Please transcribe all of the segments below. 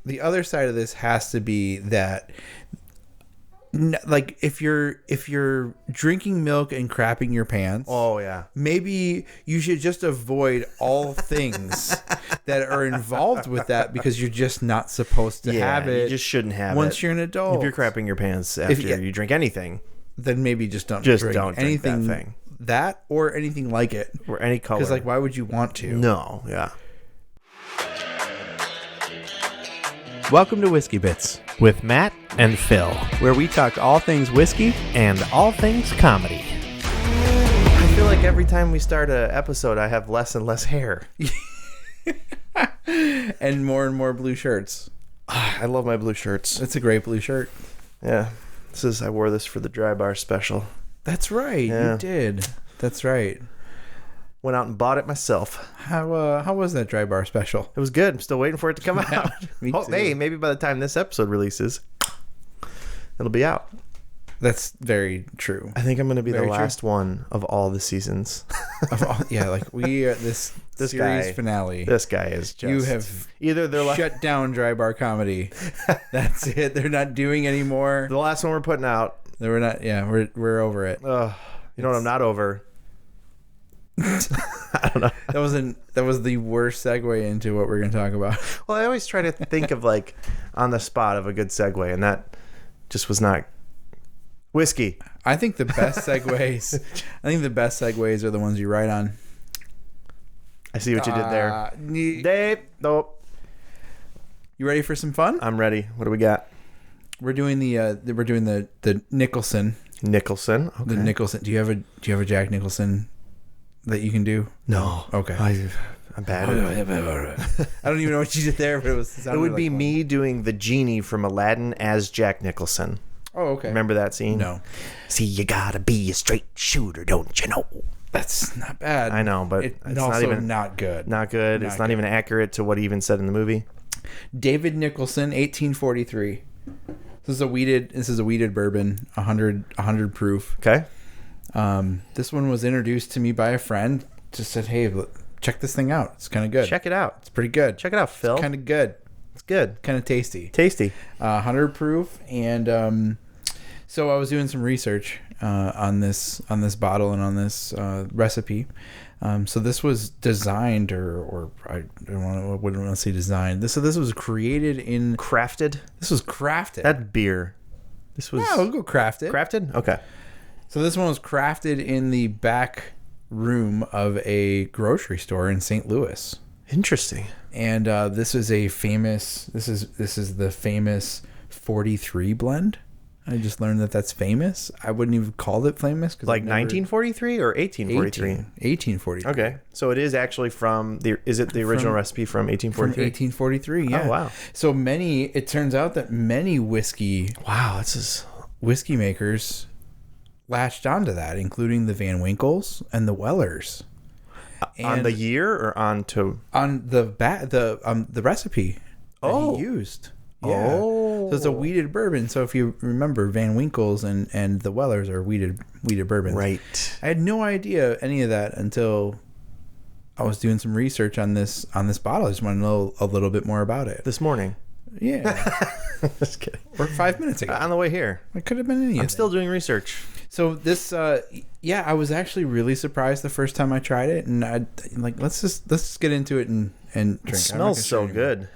the other side of this has to be that, like, if you're drinking milk and crapping your pants, Oh yeah. maybe you should just avoid all things that are involved with that, because you're just not supposed to have it. You just shouldn't have once it. you're an adult. If you're crapping your pants after you drink anything, then maybe just don't just drink don't drink anything that thing. That or anything like it. Or any color. Because, like, why would you want to? No, yeah. Welcome to Whiskey Bits, With Matt and Phil. where we talk all things whiskey. And all things comedy. I feel like every time we start an episode, I have less and less hair. And more blue shirts. I love my blue shirts. It's a great blue shirt. Yeah. I wore this for the Dry Bar special. That's right. Yeah. You did. That's right. Went out and bought it myself. How was that Dry Bar special? It was good. I'm still waiting for it to come out. Me Oh, too. hey, maybe by the time this episode releases, it'll be out. That's very true. I think I'm going to be Very the true. last one of all the seasons. Yeah, like we are this series guy. finale. This guy is just... You have either they're shut down Dry Bar comedy. That's it. They're not doing anymore. the last one we're putting out. We're not. Yeah, we're over it. You know what I'm not over? I don't know. That was the worst segue into what we're going to talk about. Well, I always try to think of, like, on the spot of a good segue, and that just was not... Whiskey. I think the best segues. Are the ones you write on. I see what you did there. Dave. Nope. You ready for some fun? I'm ready. What do we got? We're doing the Nicholson. Nicholson. Okay. The Nicholson. Do you have a Jack Nicholson that you can do? No. Okay. I'm bad at it. I don't even know what you did there, but It would be me doing the genie from Aladdin as Jack Nicholson. Oh, okay. Remember that scene? No. See, you gotta be a straight shooter, don't you know? That's not bad. I know, but it's it's also not even not good. Not good. It's not even accurate to what he even said in the movie. David Nicholson, 1843. This is a weeded bourbon, 100 proof. Okay. This one was introduced to me by a friend. Just said, "Hey, check this thing out. It's kind of good. Check it out. It's pretty good. Check it out, Phil. Kind of good. It's good. Kind of tasty. Tasty. 100 proof, and so I was doing some research on this bottle and on this recipe. So this was designed, or I wouldn't want to say designed. This was created in Crafted. This was crafted. That beer. This was Yeah, we'll go crafted. crafted. Okay. So this one was crafted in the back room of a grocery store in St. Louis. Interesting. And this is a famous. This is the famous 43 blend. I just learned that that's famous. I wouldn't even call it famous because Like 1943 or 1843? 1843. Okay. So it is actually from the. Is it the original recipe from From 1843? 1843. Yeah. Oh, wow. So it turns out that many whiskey Wow. This is. whiskey makers latched onto that, including the Van Winkles and the Wellers. On the year or on to. On the recipe that he used. Yeah. Oh. So it's a weeded bourbon. So if you remember, Van Winkles and the Wellers are weeded bourbons. Right. I had no idea any of that until I was doing some research on this bottle. I just want to know a little bit more about it. This morning. Yeah. Just kidding. Or 5 minutes ago. On the way here. It could have been anything. I'm still doing research. So this, I was actually really surprised the first time I tried it, and I like let's just get into it and drink. It smells so good.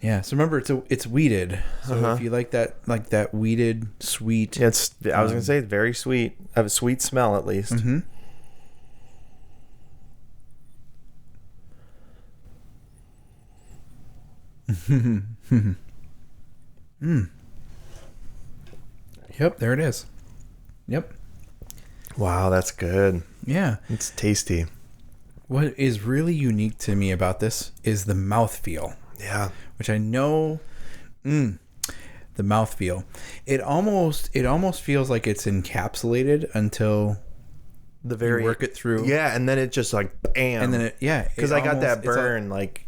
Yeah. So remember, it's weeded. So if you like that weeded sweet. I was gonna say very sweet. Have a sweet smell at least. Mm-hmm. Yep, there it is. Yep. Wow, that's good. Yeah. It's tasty. What is really unique to me about this is the mouthfeel. Yeah. Which I know, the mouthfeel. It almost feels like it's encapsulated until The very you work it through. Yeah, and then it just like bam. And then because I got that burn like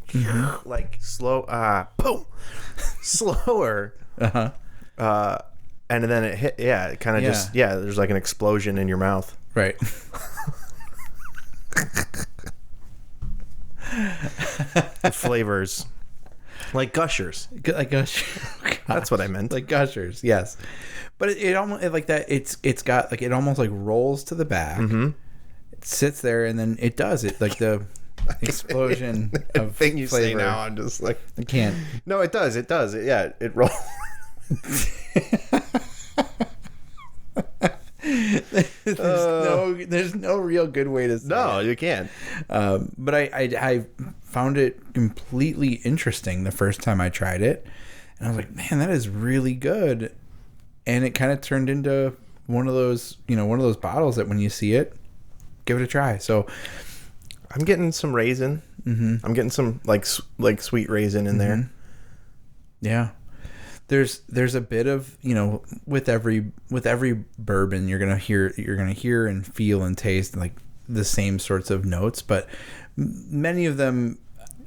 slow boom slower. And then it hit. Yeah, it kind of just there's like an explosion in your mouth. Right. The flavors. Like gushers. Like gushers. That's what I meant. Like gushers, yes. But it almost like that. It's got like it almost like rolls to the back. Mm-hmm. It sits there, and then it does it like the explosion of thing you flavor. say now. I'm just like I can't. No, it does. It does. Yeah, it rolls. There's no real good way to say No, it. you can't. But I found it completely interesting the first time I tried it, and I was like, man, that is really good. And it kind of turned into one of those bottles that when you see it, give it a try. So I'm getting some raisin. Mm-hmm. I'm getting some like sweet raisin in there. Yeah. There's a bit of, with every bourbon you're gonna hear and feel and taste like the same sorts of notes, but many of them,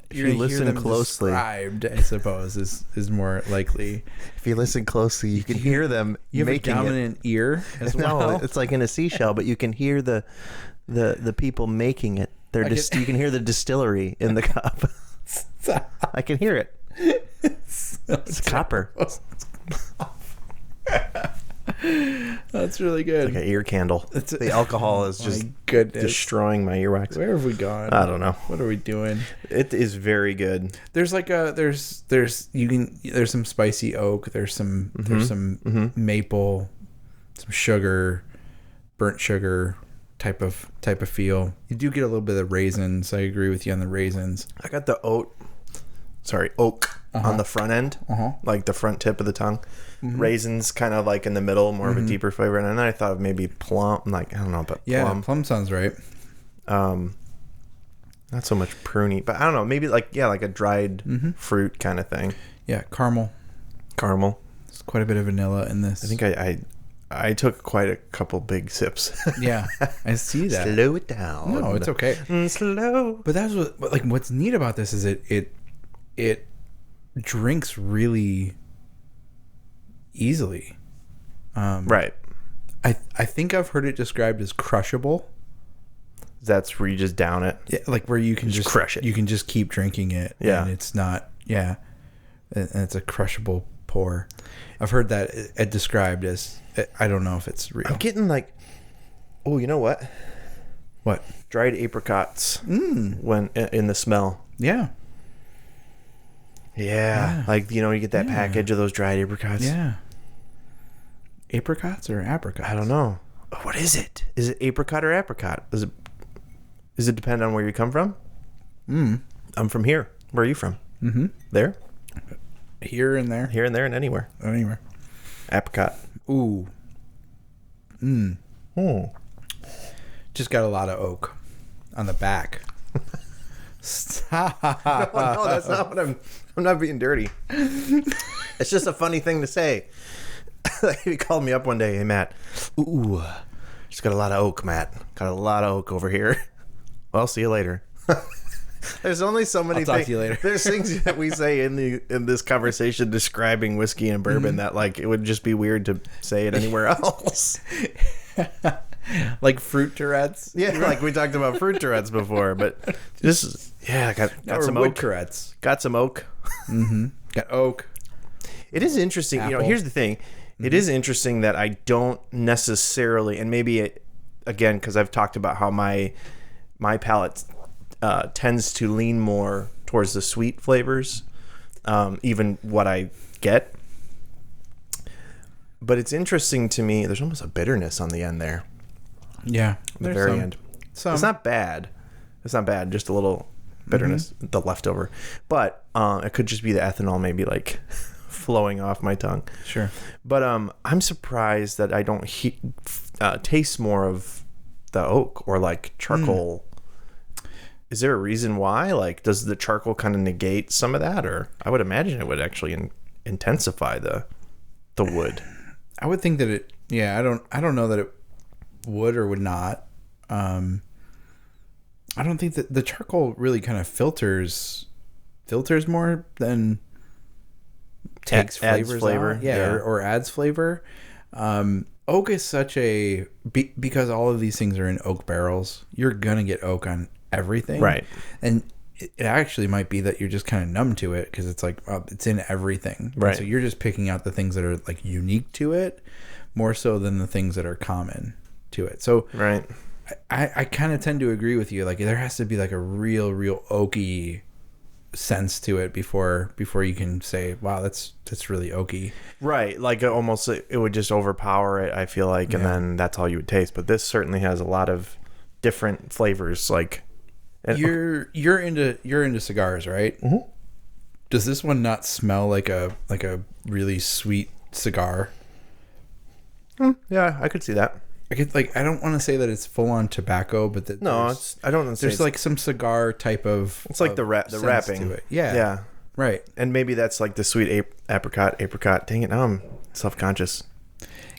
if you listen closely, described, I suppose is more likely. If you listen closely, you can hear them. You have a dominant ear as well. No, it's like in a seashell, but you can hear the people making it. You can hear the distillery in the cup. I can hear it. It's copper. That's really good. It's like an ear candle. The alcohol is just destroying my earwax. Where have we gone? I don't know. What are we doing? It is very good. There's like there's some spicy oak. There's some maple, some sugar, burnt sugar type of feel. You do get a little bit of raisins. I agree with you on the raisins. I got the oak on the front end, like the front tip of the tongue. Mm-hmm. Raisins kind of like in the middle, more of a deeper flavor. And then I thought of maybe plum, like I don't know, but yeah, plum sounds right. Not so much pruny, but I don't know, maybe like a dried fruit kind of thing. Yeah, caramel. There's quite a bit of vanilla in this. I think I took quite a couple big sips. Yeah, I see that. Slow it down. No, it's okay. Slow. But that's what's neat about this is it drinks really easily. Right. I think I've heard it described as crushable. That's where you just down it. Yeah, like where you can just crush it. You can just keep drinking it. Yeah. And it's not. Yeah. And it's a crushable pour. I've heard that it described as. I don't know if it's real. I'm getting like. Oh, you know what? What? Dried apricots. When in the smell. Yeah. Yeah. Like, you get that package of those dried apricots. Yeah. Apricots or apricots? I don't know. What is it? Is it apricot or apricot? Does it depend on where you come from? I'm from here. Where are you from? There? Here and there. Here and there and anywhere. Anywhere. Apricot. Ooh. Just got a lot of oak on the back. Stop. No, that's not what I'm not being dirty. It's just a funny thing to say. He called me up one day. Hey, Matt. Ooh. Just got a lot of oak, Matt. Got a lot of oak over here. Well, see you later. There's only so many things. I'll talk to you later. There's things that we say in this conversation describing whiskey and bourbon that like it would just be weird to say it anywhere else. Like fruit Tourette's. Yeah, like we talked about fruit Tourette's before, but this is got some wood oak. Tourette's. Got some oak. Got oak. It is interesting. Apple. Here's the thing. It is interesting that I don't necessarily, and maybe again because I've talked about how my palate tends to lean more towards the sweet flavors, even what I get. But it's interesting to me. There's almost a bitterness on the end there. Yeah, At the very end. It's not bad. It's not bad. Just a little bitterness, the leftover. But it could just be the ethanol, maybe like flowing off my tongue. Sure. But I'm surprised that I don't taste more of the oak or like charcoal. Is there a reason why? Like, does the charcoal kind of negate some of that, or I would imagine it would actually intensify the wood. I would think that it. Yeah, I don't know that it would or would not. I don't think that the charcoal really kind of filters more than takes flavors flavor out. Yeah. Or adds flavor. Oak is such because all of these things are in oak barrels. You're gonna get oak on everything, right? And it actually might be that you're just kind of numb to it because it's like it's in everything. Right. And so you're just picking out the things that are like unique to it more so than the things that are common to it. So right. I kind of tend to agree with you. Like there has to be like a real oaky sense to it before you can say, wow, that's really oaky. Right. Like almost it would just overpower it, I feel like, and then that's all you would taste. But this certainly has a lot of different flavors. Like you're into cigars, right? Mm-hmm. Does this one not smell like a really sweet cigar? Yeah, I could see that. I don't want to say that it's full on tobacco, but I don't know. There's like some cigar type of. It's like the wrapping to it. Yeah. Yeah. Right. And maybe that's like the sweet apricot. Dang it, now I'm self-conscious.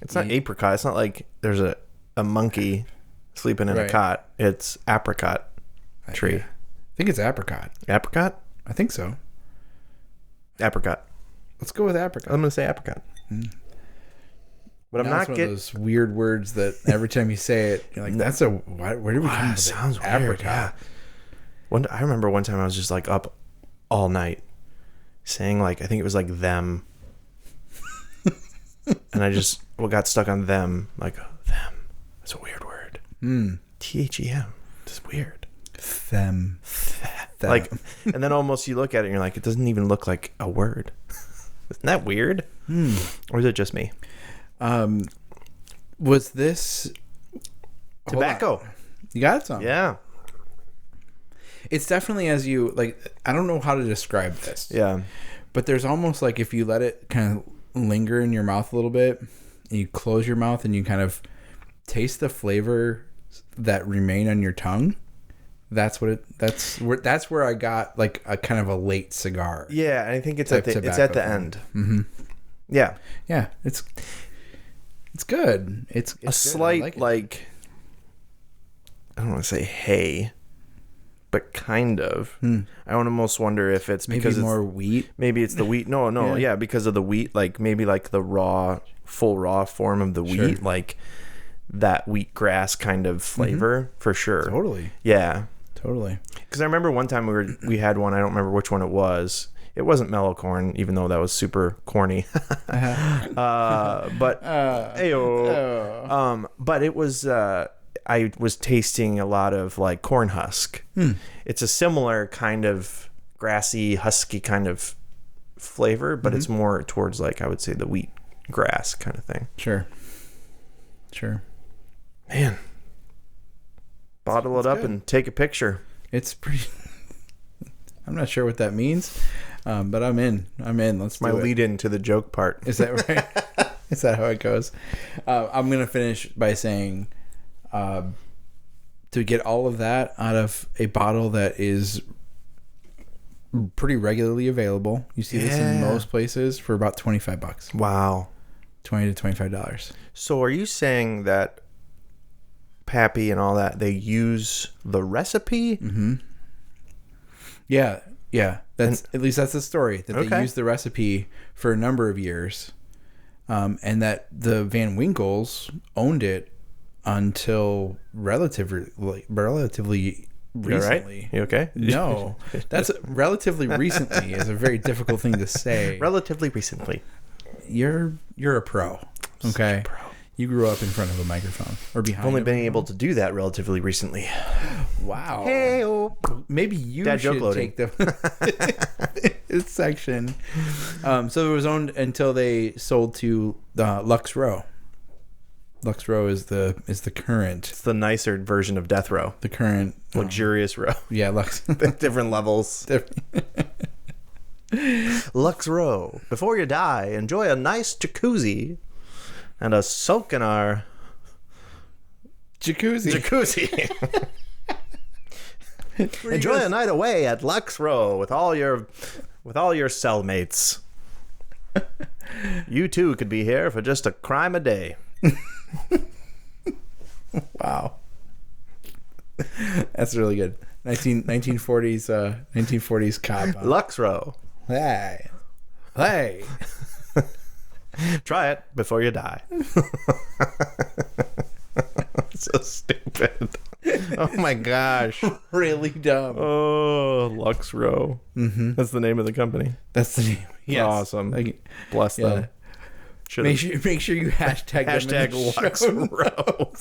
It's not apricot. It's not like there's a monkey sleeping in a cot. It's apricot tree. I think it's apricot. Apricot? I think so. Apricot. Let's go with apricot. I'm going to say apricot. But I'm not getting those weird words that every time you say it, you're like, "That's where did we come with sounds it? Weird, yeah. I remember one time I was just like up all night saying like I think it was like them, and I just got stuck on them like them. That's a weird word. THEM. It's weird. Them. Like, and then almost you look at it and you're like, it doesn't even look like a word. Isn't that weird? Or is it just me? Was this tobacco? You got some. Yeah. It's definitely as you like. I don't know how to describe this. Yeah. But there's almost like if you let it kind of linger in your mouth a little bit, and you close your mouth and you kind of taste the flavor that remain on your tongue. That's where I got like a kind of a late cigar. Yeah, I think it's at the end. Mm-hmm. Yeah. Yeah. It's good. It's a slight like I don't want to say hay, but kind of. I almost wonder if it's maybe because more wheat. Maybe it's the wheat. No, yeah, because of the wheat. Like maybe like the full raw form of the wheat, like that wheat grass kind of flavor for sure. Totally. Yeah. Totally. Because I remember one time we had one. I don't remember which one it was. It wasn't mellow corn, even though that was super corny. But but it was. I was tasting a lot of like corn husk. It's a similar kind of grassy, husky kind of flavor, but it's more towards like I would say the wheat grass kind of thing. Sure. Man. Bottle it up and take a picture. It's pretty. I'm not sure what that means, but I'm in. Let's do my it. lead into the joke part. Is that right? Is that how it goes? I'm gonna finish by saying, to get all of that out of a bottle that is pretty regularly available. You see this in most places for about $25. Wow, $20 to $25. So are you saying that Pappy and all that, they use the recipe? Yeah. That's at least that's the story, that they use the recipe for a number of years, and that the Van Winkles owned it until relatively recently. Right? You okay? No, that's relatively recently is a very difficult thing to say. Relatively recently. You're a pro. Okay. You grew up in front of a microphone or behind. I've only been able to do that relatively recently. Wow. Hey-o. Maybe you Dad should joke loading. take the section. So it was owned until they sold to Lux Row. Lux Row is the current. It's the nicer version of Death Row. The current luxurious row. Yeah, Lux. Different levels. Lux Row. Before you die, enjoy a nice jacuzzi and a soak in our jacuzzi. Enjoy a night away at Lux Row with all your cellmates. You too could be here for just a crime a day. Wow. That's really good. 1940s cop. Lux Row. Hey. Try it before you die. So stupid. Oh my gosh. Really dumb. Oh, Lux Row. Mm-hmm. That's the name of the company. That's the name. Yes. Awesome. Bless them. Make sure you hashtag Lux Row.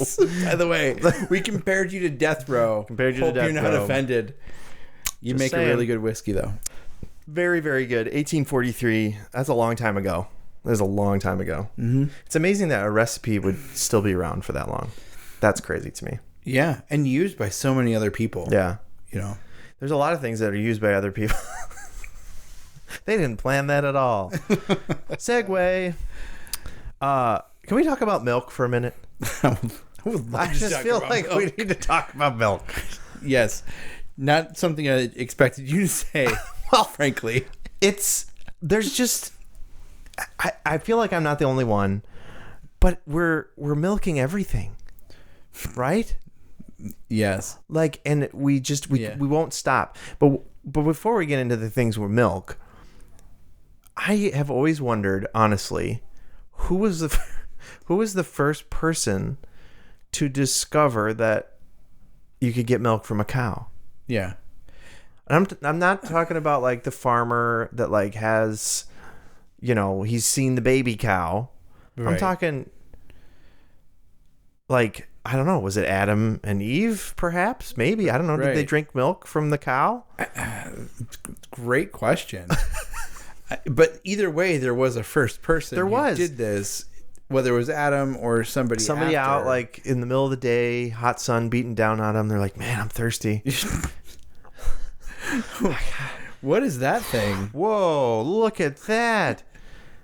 By the way, we compared you to Death Row. Hope you're not offended. You Just make saying. a really good whiskey, though. Very, very good. 1843. That's a long time ago. That was a long time ago. Mm-hmm. It's amazing that a recipe would still be around for that long. That's crazy to me. Yeah, and used by so many other people. Yeah. You know. There's a lot of things that are used by other people. They didn't plan that at all. Segue. Can we talk about milk for a minute? I just feel like we need to talk about milk. Yes. Not something I expected you to say. Well, frankly. There's just... I feel like I'm not the only one, but we're milking everything. Right? Yes. Like, and we won't stop. But before we get into the things with milk, I have always wondered, honestly, who was the first person to discover that you could get milk from a cow? Yeah. I'm not talking about like the farmer that like has, he's seen the baby cow. Right. I'm talking like, I don't know, was it Adam and Eve perhaps? Maybe, I don't know. Right. Did they drink milk from the cow? Great question. But either way, there was a first person who did this, whether it was Adam or somebody after. Out like in the middle of the day, hot sun beating down on them. They're like, man, I'm thirsty. What is that thing? Whoa, look at that.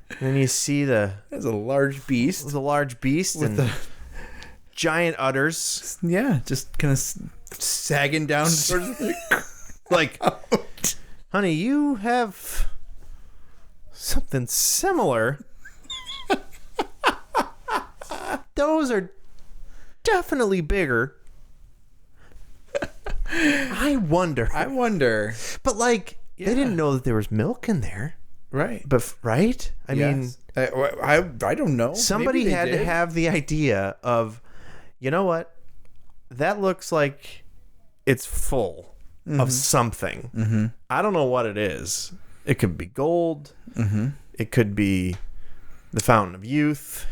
And then you see there's a large beast. There's a large beast with the giant udders. Yeah, just kind of sagging down towards like, honey, you have something similar. Those are definitely bigger. I wonder. But like, they didn't know that there was milk in there. Right. But right? I mean, I don't know. Somebody had to have the idea of, you know what? That looks like it's full of something. Mm-hmm. I don't know what it is. It could be gold. Mm-hmm. It could be the fountain of youth.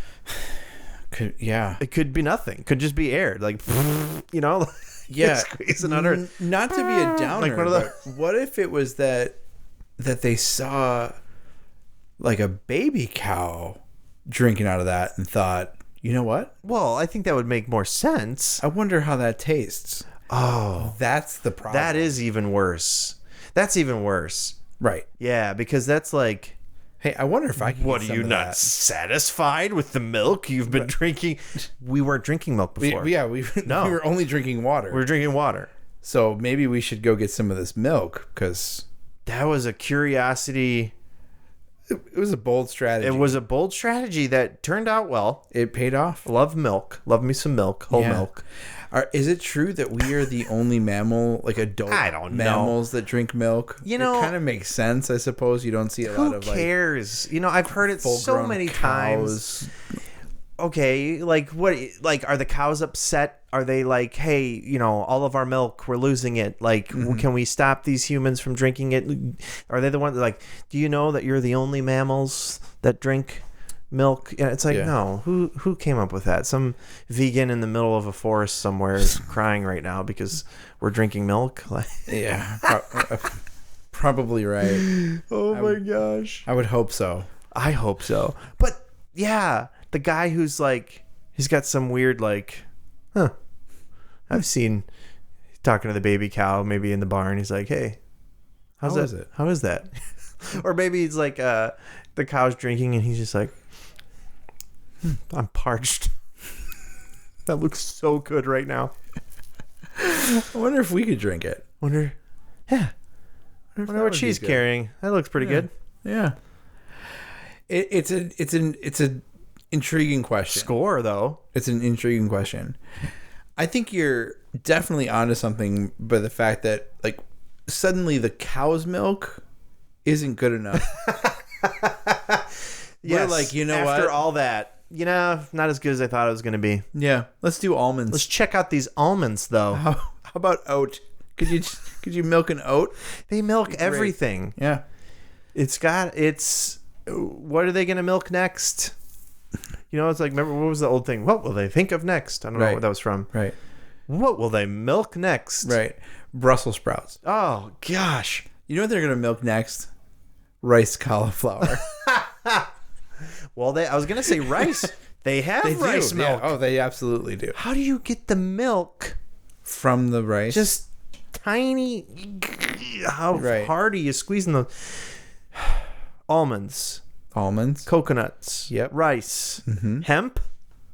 It could be nothing. Could just be air. Like, squeeze it under. Not to be a downer, like but what if it was that they saw like a baby cow drinking out of that and thought, you know what? Well, I think that would make more sense. I wonder how that tastes. Oh, that's the problem. That is even worse. That's even worse. Right. Yeah, because that's like, hey, I wonder if I can. What, are you not satisfied with the milk you've been drinking? We weren't drinking milk before. We were only drinking water. We were drinking water. So maybe we should go get some of this milk because that was a curiosity. It was a bold strategy. It was a bold strategy that turned out well. It paid off. Love milk. Love me some milk. Whole milk. Is it true that we are the only mammal, like adult mammals that drink milk? It kind of makes sense, I suppose. You don't see a lot of like... Who cares? I've heard it so many times. Okay, like what? Like, are the cows upset? Are they like, hey, all of our milk, we're losing it. Like, can we stop these humans from drinking it? Are they the ones that like, do you know that you're the only mammals that drink milk? Yeah, it's like, no. Who came up with that? Some vegan in the middle of a forest somewhere is crying right now because we're drinking milk. Yeah, probably right. Oh my gosh. I would hope so. I hope so. But yeah, the guy who's like, he's got some weird like, I've seen talking to the baby cow maybe in the barn. He's like, hey, how is that? Or maybe he's like, the cow's drinking and he's just like, I'm parched. That looks so good right now. I wonder if we could drink it. Wonder what she's carrying. That looks pretty good. Yeah. It's an intriguing question. Score though. It's an intriguing question. I think you're definitely onto something by the fact that like suddenly the cow's milk isn't good enough. Yes, we're like, you know what? After all that, not as good as I thought it was going to be. Yeah, let's do almonds. Let's check out these almonds, though. How about oat? Could you milk an oat? They milk everything. Yeah. What are they going to milk next? It's like, remember, what was the old thing? What will they think of next? I don't know what that was from. Right. What will they milk next? Right. Brussels sprouts. Oh, gosh. You know what they're going to milk next? Rice cauliflower. Well, I was going to say rice. They have rice milk. Yeah. Oh, they absolutely do. How do you get the milk From the rice? just tiny? How hard are you squeezing those? Almonds, coconuts, rice, hemp.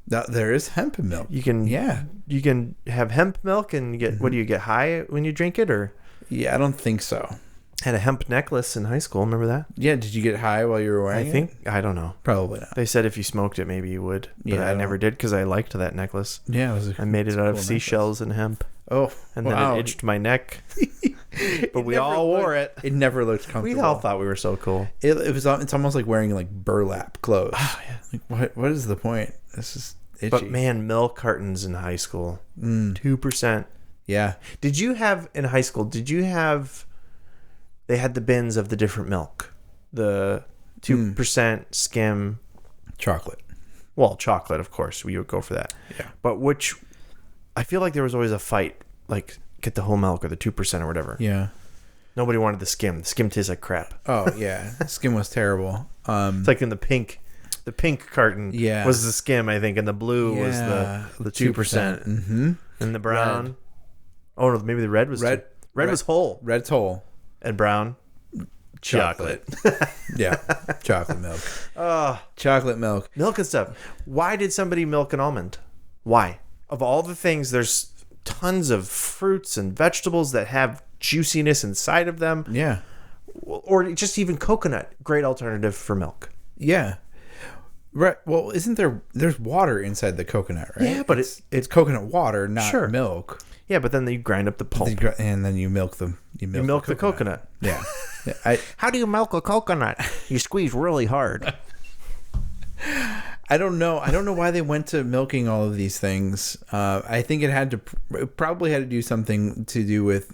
There is hemp milk. You can have hemp milk and you get what do you get high when you drink it or? Yeah, I don't think so. Had a hemp necklace in high school. Remember that? Yeah, did you get high while you were wearing it? I don't know. Probably not. They said if you smoked it, maybe you would. But I never did because I liked that necklace. Yeah, I made it out of seashells and hemp. Oh, and then it itched my neck. But we all wore it. It never looked comfortable. We all thought we were so cool. It's almost like wearing like burlap clothes. Oh, yeah. Like what is the point? This is itchy. But man, milk cartons in high school, 2%. Yeah. Did you have in high school? They had the bins of the different milk, the 2% skim, chocolate. Well, chocolate, of course, we would go for that. Yeah. But I feel like there was always a fight, like get the whole milk or the 2% or whatever. Yeah. Nobody wanted the skim. The skim tastes like crap. Oh yeah, skim was terrible. It's like in the pink carton. Yeah. Was the skim, I think, and the blue was the 2%. Mm-hmm. And the brown. Red. Oh no, maybe the red was red. Red was whole. Red's whole. And brown, chocolate. Yeah, chocolate milk. Chocolate milk. Milk and stuff. Why did somebody milk an almond? Why? Of all the things, there's tons of fruits and vegetables that have juiciness inside of them. Yeah. Or just even coconut. Great alternative for milk. Yeah. Right. Well, there's water inside the coconut, right? Yeah, but it's coconut water, not milk. Yeah, but then you grind up the pulp. And then you milk them. You milk the coconut. Yeah. How do you milk a coconut? You squeeze really hard. I don't know. I don't know why they went to milking all of these things. I think it probably had to do something to do with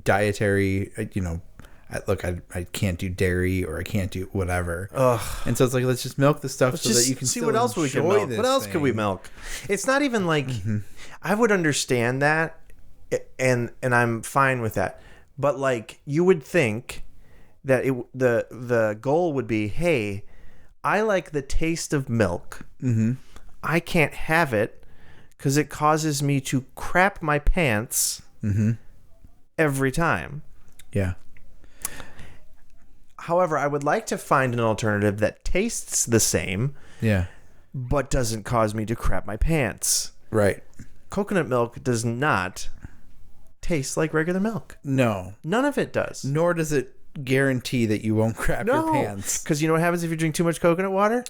dietary, I can't do dairy or I can't do whatever. Ugh. And so it's like, let's just milk the stuff so that you can see what else we can milk. What else could we milk? It's not even like I would understand that, and I'm fine with that. But like you would think that the goal would be, hey, I like the taste of milk. Mm-hmm. I can't have it because it causes me to crap my pants every time. Yeah. However, I would like to find an alternative that tastes the same, but doesn't cause me to crap my pants. Right. Coconut milk does not taste like regular milk. No. None of it does. Nor does it guarantee that you won't crap your pants. Because you know what happens if you drink too much coconut water?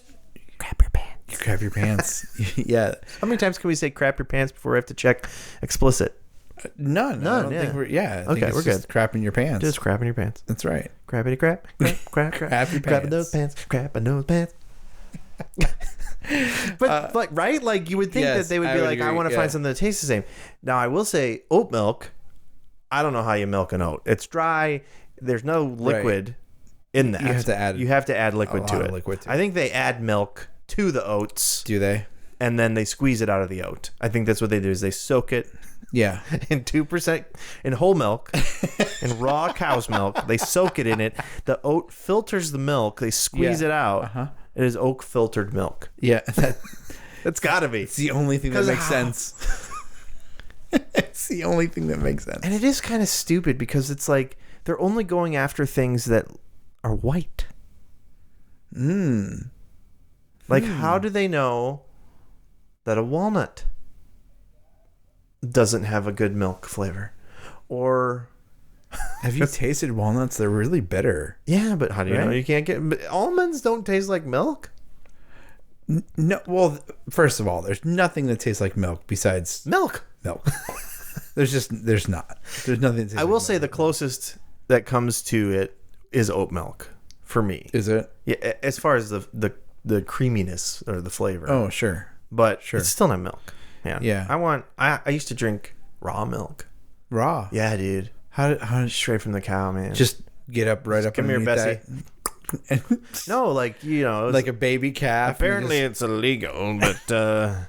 Crap your pants. You crap your pants. Yeah. How many times can we say crap your pants before we have to check explicit? None. I don't think we're we're good. Crapping your pants. Just crapping your pants. That's right. Crappity crap. Crap your pants. Crapping those pants. Crapping those pants. But right? Like you would think that they would be like, I want to find something that tastes the same. Now I will say oat milk. I don't know how you milk an oat. It's dry. There's no liquid in that. You have to add liquid to it. I think they add milk to the oats. Do they? And then they squeeze it out of the oat. I think that's what they do is they soak it. Yeah. In 2% in whole milk, in raw cow's milk. They soak it in it. The oat filters the milk. They squeeze it out. Uh-huh. It is oat filtered milk. Yeah. That's got to be. It's the only thing that makes sense. It's the only thing that makes sense. And it is kind of stupid because it's like they're only going after things that are white. Like, how do they know that a walnut doesn't have a good milk flavor? Or have you tasted walnuts? They're really bitter. Yeah, but how do you know you can't get almonds? Don't taste like milk. No, well, first of all, there's nothing that tastes like milk besides milk. There's nothing. I will say the closest that comes to it is oat milk for me. Is it? Yeah, as far as the creaminess or the flavor. Oh, sure. But it's still not milk. Yeah. I used to drink raw milk. Raw. Yeah, dude. How Straight from the cow, man. just get up right up come here, underneath Bessie. that. No, like, you know, Like a baby calf. apparently it's illegal, but the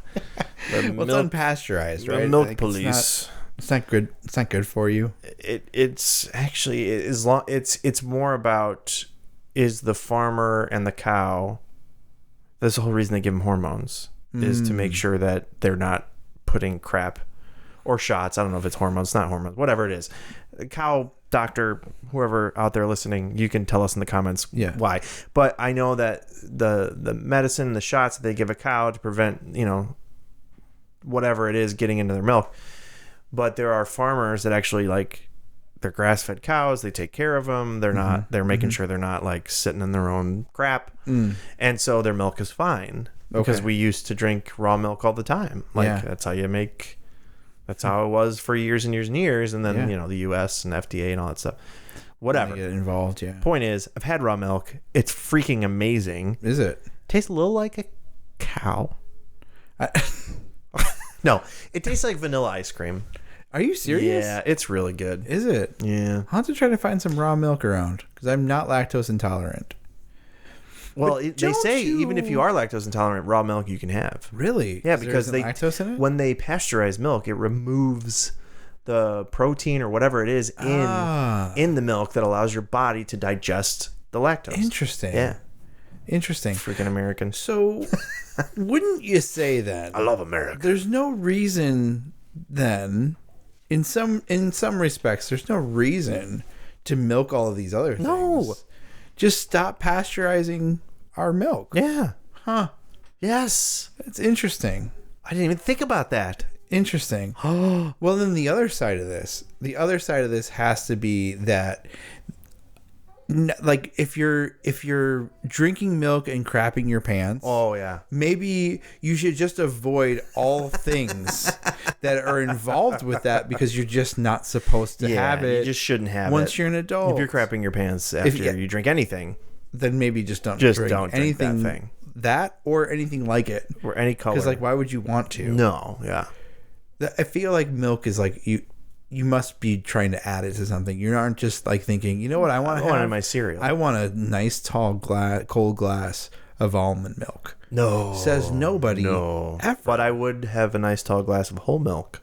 Well, it's unpasteurized, right? the milk Like, police. It's not good. It's not good for you. It's actually it's more about is the farmer and the cow. That's the whole reason they give them hormones is to make sure that they're not putting crap or shots. I don't know if it's hormones, not hormones, whatever it is. The cow doctor, whoever out there listening, you can tell us in the comments why. But I know that the medicine, the shots that they give a cow to prevent, you know, whatever it is getting into their milk. But there are farmers that actually, like, they're grass-fed cows. They take care of them. They're not. They're making sure they're not like sitting in their own crap, and so their milk is fine because we used to drink raw milk all the time. Like that's how you make. That's how it was for years and years and years, and then you know the U.S. and FDA and all that stuff. Whatever. Get involved. Yeah. Point is, I've had raw milk. It's freaking amazing. Is it? Tastes a little like a cow. No, it tastes like vanilla ice cream. Are you serious? Yeah, it's really good. Is it? Yeah. I'll have to try to find some raw milk around because I'm not lactose intolerant. Well, they say even if you are lactose intolerant, raw milk you can have. Really? Yeah, because lactose in it? when they pasteurize milk, it removes the protein or whatever it is in the milk that allows your body to digest the lactose. Interesting. Yeah. Interesting. Freaking Americans. So, wouldn't you say that? I love America. There's no reason then, in some respects, there's no reason to milk all of these other things. No. Just stop pasteurizing our milk. Yeah. Huh. Yes. It's interesting. I didn't even think about that. Interesting. Well, then the other side of this has to be that, like, if you're drinking milk and crapping your pants, Oh, yeah. maybe you should just avoid all things that are involved with that because you're just not supposed to have it. You just shouldn't have it. Once you're an adult. If you're crapping your pants after you drink anything. Then maybe just don't Just drink don't drink anything that thing. That or anything like it. Or any color. Because, like, why would you want to? No, yeah. I feel like milk is like you must be trying to add it to something. You aren't just like thinking, you know what I want to have in my cereal. I want a nice tall cold glass of almond milk. No. Says nobody. No. Ever. But I would have a nice tall glass of whole milk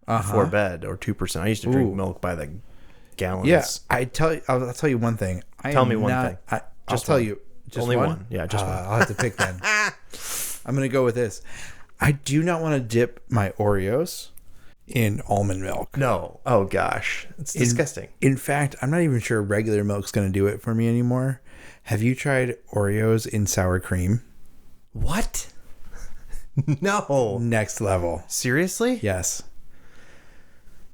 before bed, or 2%. I used to drink milk by the gallons. Yeah, I'll tell you one thing. Tell me one thing. I'll tell you. Just Only one. Yeah, just one. I'll have to pick then. I'm going to go with this. I do not want to dip my Oreos in almond milk. No. Oh, gosh. It's disgusting. In fact, I'm not even sure regular milk's going to do it for me anymore. Have you tried Oreos in sour cream? What? No. Next level. Seriously? Yes.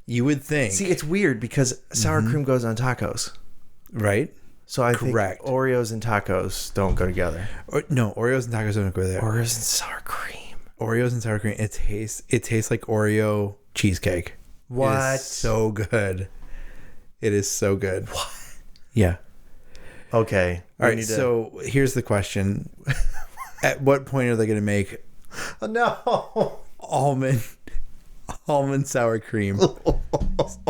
You would think. See, it's weird because sour cream goes on tacos. Right? So I Correct. think Oreos and tacos don't go together. No, Oreos and tacos don't go there. Oreos and sour cream. Oreos and sour cream. It tastes like Oreo cheesecake. What? It is so good. It is so good. What? Yeah. Okay. All right. So here's the question: at what point are they going to make no almond sour cream?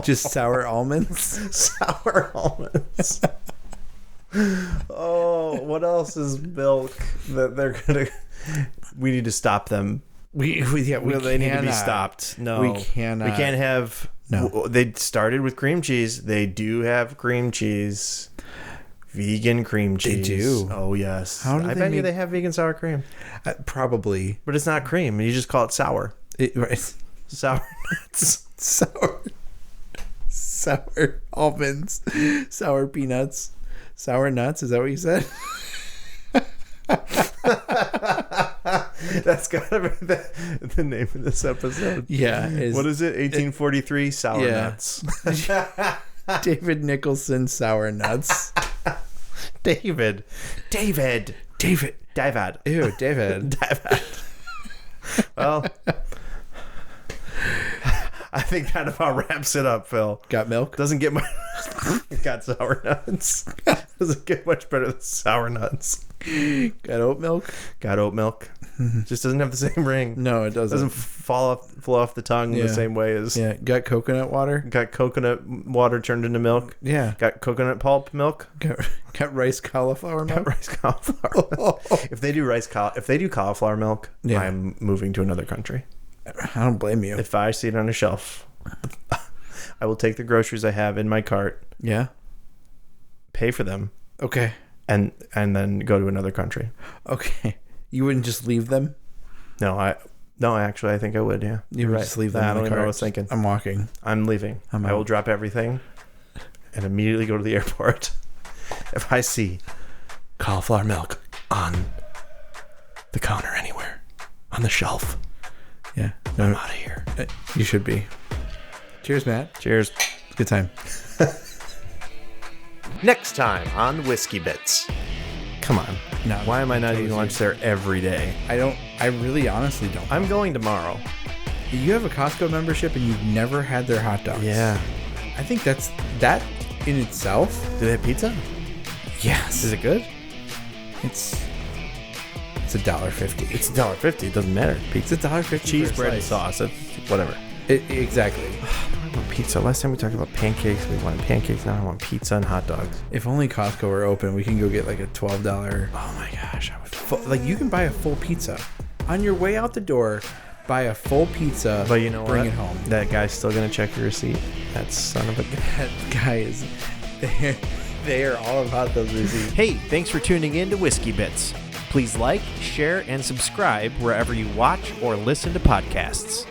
Just sour almonds? Sour almonds. Oh, what else is milk that they're gonna? We need to stop them. They need to be stopped. No, we cannot. We can't have. No, they started with cream cheese. They do have cream cheese, vegan cream cheese. They do. Oh yes. How do I they bet you make- they have vegan sour cream. Probably. But it's not cream. You just call it sour. Right. Sour nuts. Sour almonds. Sour peanuts. Sour nuts. Is that what you said? That's gotta be the name of this episode. Yeah. What is it? 1843 sour nuts. David Nicholson sour nuts. David. Ew, David. Well, I think that about wraps it up, Phil. Got milk? Doesn't get much. Got sour nuts. Doesn't get much better than sour nuts. Got oat milk? Got oat milk. Just doesn't have the same ring. No, it doesn't. Doesn't flow off the tongue the same way as. Yeah. Got coconut water? Got coconut water turned into milk. Yeah. Got coconut pulp milk. Got rice cauliflower milk? Got rice cauliflower. If they do cauliflower milk, I'm moving to another country. I don't blame you. If I see it on a shelf, I will take the groceries I have in my cart. Yeah. Pay for them. Okay. And then go to another country. Okay. You wouldn't just leave them? No, actually, I think I would. Yeah, You would just leave them. I don't even know what I was thinking. I'm walking. I'm leaving. I'm I will out. drop everything and immediately go to the airport. If I see cauliflower milk on the counter anywhere, on the shelf, Yeah. I'm out of here. You should be. Cheers, Matt. Cheers. Good time. Next time on Whiskey Bits. Come on. No. Why am I not eating lunch there every day? I really honestly don't. I'm going tomorrow. You have a Costco membership and you've never had their hot dogs. Yeah. I think that in itself. Do they have pizza? Yes. Is it good? It's $1.50. It's $1.50. It doesn't matter. Pizza. It's $1.50. Cheese, for a bread, and slice. sauce. It's whatever. Exactly. I want pizza. Last time we talked about pancakes, we wanted pancakes. Now I want pizza and hot dogs. If only Costco were open, we can go get like a $12. Oh my gosh. I would. Like you can buy a full pizza on your way out the door. Buy a full pizza. But you know bring what? it home. That guy's still going to check your receipt. That son of a... That guy is. They are all about those receipts. Hey, thanks for tuning in to Whiskey Bits. Please like, share, and subscribe wherever you watch or listen to podcasts.